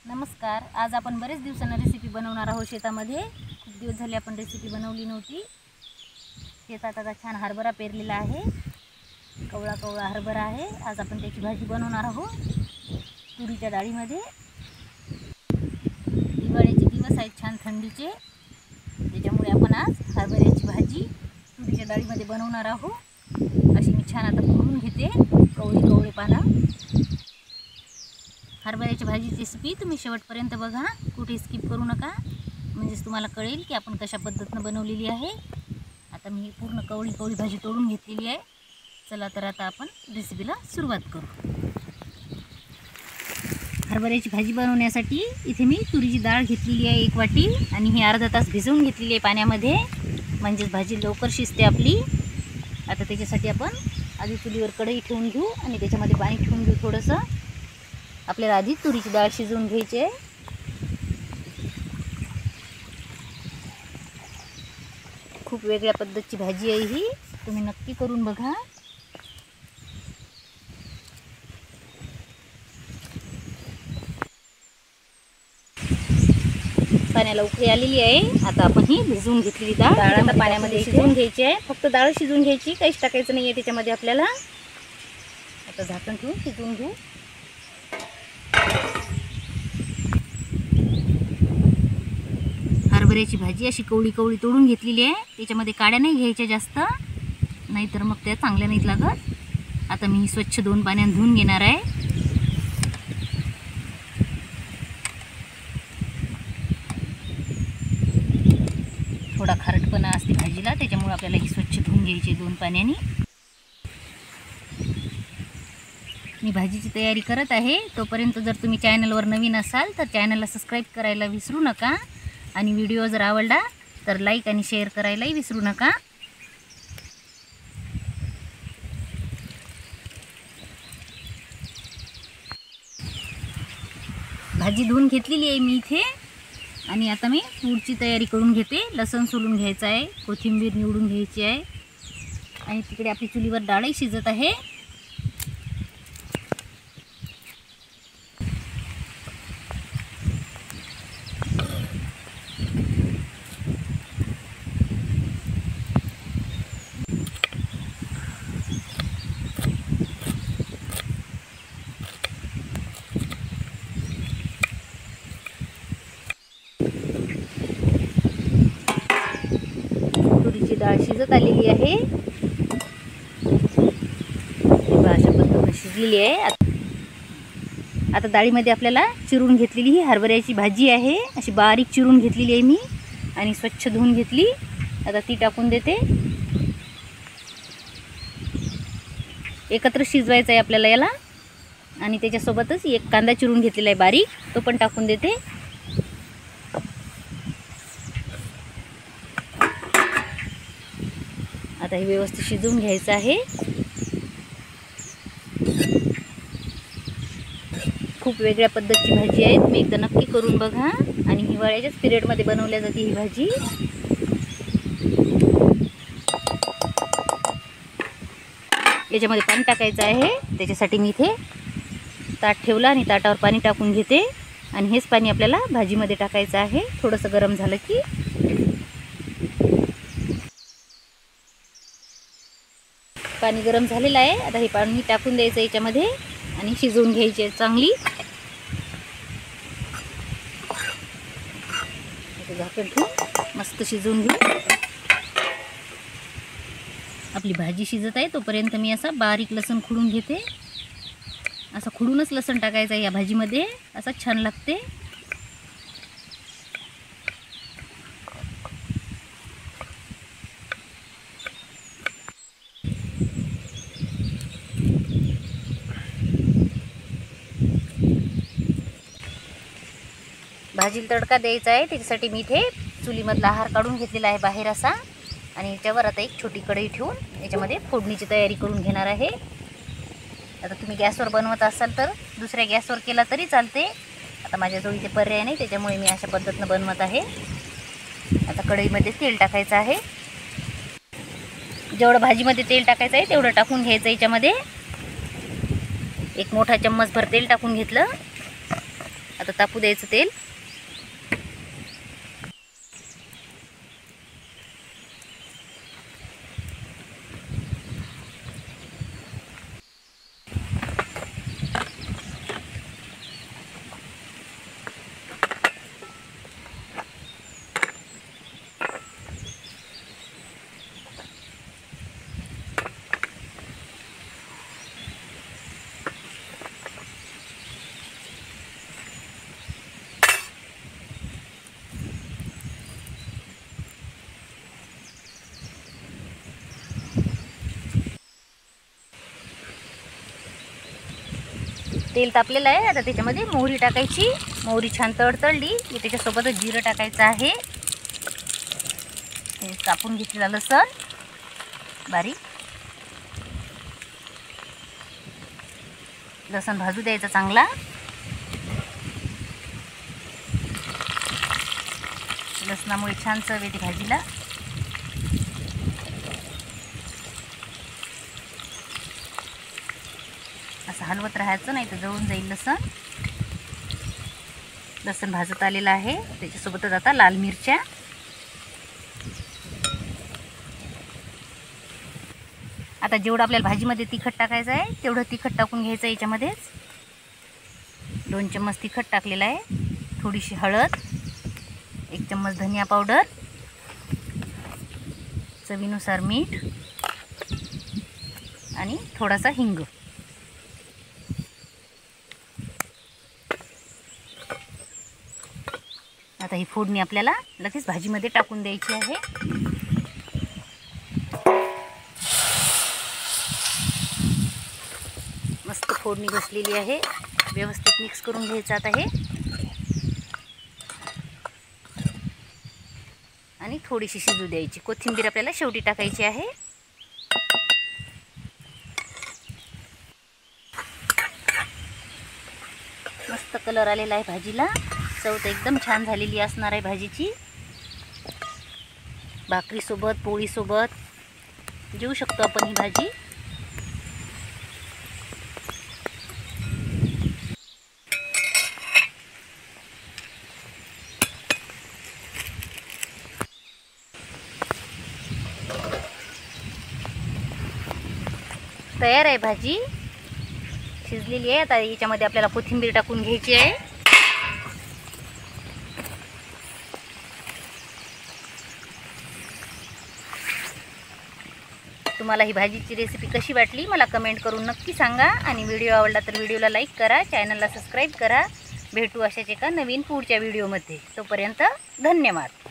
नमस्कार. आज आपण बरेच दिवसांना रेसिपी बनवणार आहोत. शेतामध्ये खूप दिवस झाले आपण रेसिपी बनवली नव्हती. शेतात आता छान हरभरा पेरलेला आहे. कवळा कवळा हरभरा आहे. आज आपण त्याची भाजी बनवणार आहोत तुरीच्या डाळीमध्ये. दिवाळीचे दिवस आहेत छान थंडीचे, त्याच्यामुळे आपण आज हरभऱ्याची भाजी तुरीच्या डाळीमध्ये बनवणार आहोत. अशी मी छान आता फोडून घेते कवळी कवळी पानं. हरभऱ्याची भाजीची रेसिपी तुम्ही शेवटपर्यंत बघा, कुठे स्किप करू नका, म्हणजेच तुम्हाला कळेल की आपण कशा पद्धतीनं बनवलेली आहे. आता मी पूर्ण कवळी कवळी भाजी तोडून घेतलेली आहे. चला तर आता आपण रेसिपीला सुरुवात करू. हरभऱ्याची भाजी बनवण्यासाठी इथे मी तुरीची डाळ घेतलेली आहे 1 वाटी, आणि ही अर्धा तास भिजवून घेतलेली आहे पाण्यामध्ये, म्हणजेच भाजी लवकर शिजते आपली. आता त्याच्यासाठी आपण आधी चुलीवर कढई ठेवून घेऊ आणि त्याच्यामध्ये पाणी ठेवून घेऊ थोडंसं. आपल्याला आधी तुरीची डाळ शिजवून घ्यायची आहे. खूप वेगळ्या पद्धतीची भाजी आहे ही, तुम्ही नक्की करून बघा. पाण्याला उकळी आलेली आहे. आता आपण ही भिजवून घेतलेली डाळ आता पाण्यामध्ये शिजवून घ्यायची आहे. फक्त डाळ शिजवून घ्यायची, काहीच टाकायचं नाही आहे त्याच्यामध्ये आपल्याला. आता झाकण ठेवून शिजवून घेऊ. हरभऱ्याची भाजी अशी कवळी कवळी तोडून घेतलेली आहे. त्याच्यामध्ये काड्या नाही घ्यायच्या जास्त, नाहीतर मग त्या चांगल्या नाहीत लागत. आता मी स्वच्छ 2 पाण्याने धुवून घेणार आहे. थोडा खारटपणा असते भाजीला, त्याच्यामुळे आपल्याला ही स्वच्छ धुवून घ्यायची 2 पाण्याने. मी भाजीची तयारी करत आहे. तोपर्यंत जर तुम्ही चॅनलवर नवीन असाल तर चॅनलला सबस्क्राईब करायला विसरू नका, आणि व्हिडिओ जर आवडला तर लाईक आणि शेअर करायलाही विसरू नका. भाजी धुवून घेतलेली आहे मी इथे, आणि आता मी पुढची तयारी करून घेते. लसूण सोलून घ्यायचं आहे, कोथिंबीर निवडून घ्यायची आहे, आणि तिकडे आपली चुलीवर डाळही शिजत आहे. तुरीची डाळ शिजत आलेली आहे. अशा पद्धतीने शिजलेली आहे. आता डाळीमध्ये आपल्याला चिरून घेतलेली ही हरभऱ्याची भाजी आहे. अशी बारीक चिरून घेतलेली आहे मी, आणि स्वच्छ धुवून घेतली. आता ती टाकून देते. एकत्र शिजवायचं आहे आपल्याला याला, आणि त्याच्यासोबतच 1 कांदा चिरून घेतलेला आहे बारीक, तो पण टाकून देते. आता हे व्यवस्थित शिजवून घ्यायचं आहे. खूप वेगळ्या पद्धतीची भाजी आहे, तुम्ही एकदा नक्की करून बघा. आणि हिवाळ्याच्याच पिरियडमध्ये बनवल्या जाते ही भाजी. याच्यामध्ये पाणी टाकायचं आहे. त्याच्यासाठी मी इथे ताट ठेवलं आणि ताटावर पाणी टाकून घेते, आणि हेच पाणी आपल्याला भाजीमध्ये टाकायचं आहे. थोडंसं गरम झालं की पाणी गरम झालेलं आहे. आता हे पाणी टाकून द्यायचं याच्यामध्ये, आणि शिजवून घ्यायची चांगली. झाकण ठेवून मस्त शिजवून घेऊ. आपली भाजी शिजत आहे तोपर्यंत मी असा बारीक लसूण खुडून घेते. असा खुडूनच लसूण टाकायचा या भाजीमध्ये, असा छान लागते. भाजीला तडका द्यायचा आहे. त्याच्यासाठी मी इथे चुलीमधला आहार काढून घेतलेला आहे बाहेर असा, आणि याच्यावर आता एक छोटी कढई ठेवून याच्यामध्ये फोडणीची तयारी करून घेणार आहे. आता तुम्ही गॅसवर बनवत असाल तर दुसऱ्या गॅसवर केला तरी चालते. आता माझ्याजवळ इथे पर्याय नाही, त्याच्यामुळे मी अशा पद्धतीनं बनवत आहे. आता कढईमध्ये तेल टाकायचं आहे. जेवढं भाजीमध्ये तेल टाकायचं आहे तेवढं टाकून घ्यायचं. याच्यामध्ये एक मोठा चम्मचभर तेल टाकून घेतलं. आता तापू द्यायचं तेल. तेल तापलेलं आहे. आता त्याच्यामध्ये मोहरी टाकायची. मोहरी छान तडतडली की त्याच्यासोबतच जिरं टाकायचं आहे. हे कापून घेतलेलं लसण बारीक. लसण भाजू द्यायचा चांगला. लसणामुळे छान चव येते भाजीला. असं हलवत राहायचं, नाही तर जळून जाईल लसण. लसण भाजत आलेलं आहे. त्याच्यासोबतच आता लाल मिरच्या. आता जेवढं आपल्याला भाजीमध्ये तिखट टाकायचं आहे तेवढं तिखट टाकून घ्यायचं याच्यामध्येच. 2 चम्मच तिखट टाकलेलं आहे. थोडीशी हळद, 1 चम्मच धनिया पावडर, चवीनुसार मीठ आणि थोडासा हिंग. आता ही फोडणी आपल्याला लगेच भाजीमध्ये टाकून द्यायची आहे. मस्त फोडणी बसलेली आहे. व्यवस्थित मिक्स करून घ्यायचं आता हे. आणि थोडीशी शिजू द्यायची. कोथिंबीर आपल्याला शेवटी टाकायची आहे. मस्त कलर आलेला आहे भाजीला. चव तर एकदम छान झालेली असणार आहे भाजीची. भाकरीसोबत, पोळीसोबत जेवू शकतो आपण ही भाजी. तयार आहे भाजी. शिजलेली आहे. आता याच्यामध्ये आपल्याला कोथिंबीर टाकून घ्यायची आहे. तुम्हाला ही भाजीची रेसिपी कशी वाटली मला कमेंट करून नक्की सांगा. आणि व्हिडिओ आवडला तर व्हिडिओला लाईक करा, चॅनलला सबस्क्राईब करा. भेटू अशाच एका नवीन पुढच्या व्हिडिओमध्ये. तोपर्यंत धन्यवाद.